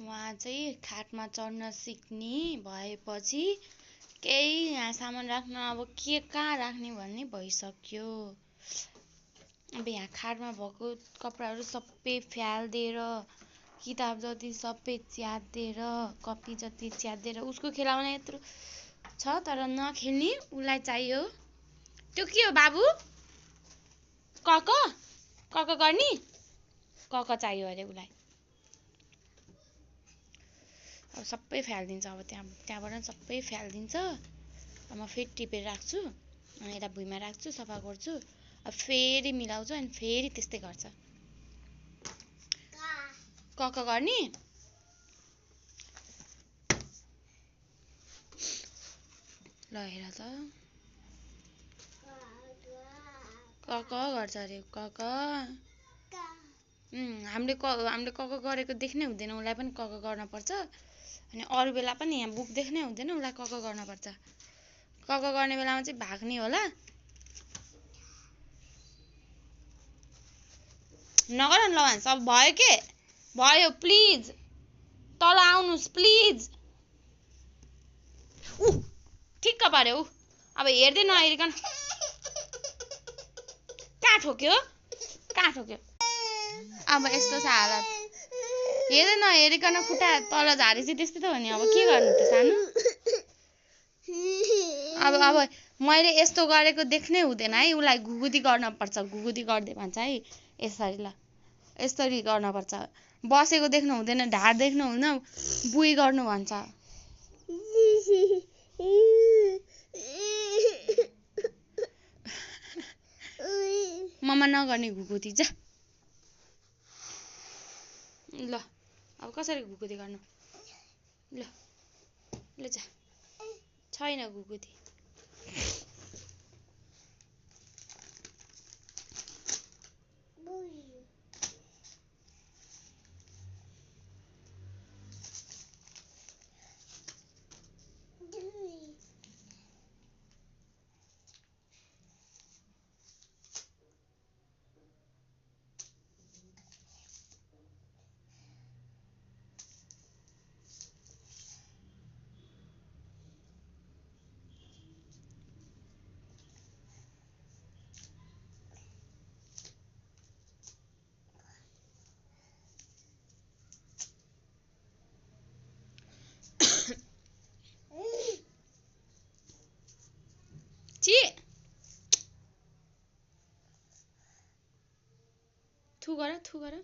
उहाँ चाहिँ खाटमा चढ्न सिक्ने भएपछि केही यहाँ सामान राख्न अब के कहाँ राख्ने भन्ने भइसक्यो। अब यहाँ खाटमा भएको कपडाहरू सबै फ्यालिदिएर किताब जति सबै च्यातिदिएर कपी जति च्यातिदिएर उसको खेलाउने यत्रो छ तर नखेल्ने उसलाई चाहियो। त्यो के हो बाबु? कक कक गर्ने कक चाहियो अरे उसलाई। अब सबै फ्यालिदिन्छ अब त्यहाँबाट सबै फ्यालिदिन्छ। अब म फेरि टिपेर राख्छु अनि यता भुइँमा राख्छु सफा गर्छु अब फेरि मिलाउँछु अनि फेरि त्यस्तै गर्छ। कक गर्ने ल हेर त कक गर्छ अरे कक। हामीले कक गरेको देख्नै हुँदैन उसलाई पनि कक गर्न पर्छ अनि अरू बेला पनि यहाँ बुक देख्नै हुँदैन उसलाई कक गर्न पर्छ। कक गर्ने बेलामा चाहिँ भाग्ने होला। नगर न लवान सब भयो के भयो प्लिज तल आउनुस् प्लिज। ठिक्क पार्यो अब हेर्दै नहेरिकन कहाँ ठोक्यो अब यस्तो छ हालत हेर्दै नहेरिकन खुट्टा तल झारेपछि त्यस्तै त हो नि अब के गर्नु त सानो। अब मैले यस्तो गरेको देख्नै हुँदैन है उसलाई घुगुती गर्न पर्छ घुगुती गर्दै भन्छ है यसरी ल यसरी गर्न पर्छ बसेको देख्नु हुँदैन ढाड देख्नु हुँदैन बुई गर्नु भन्छ। ममा नगर्ने घुगुती जा ल अब कसरी घुगुती गर्नु ल जा छैन घुगुती। थु गर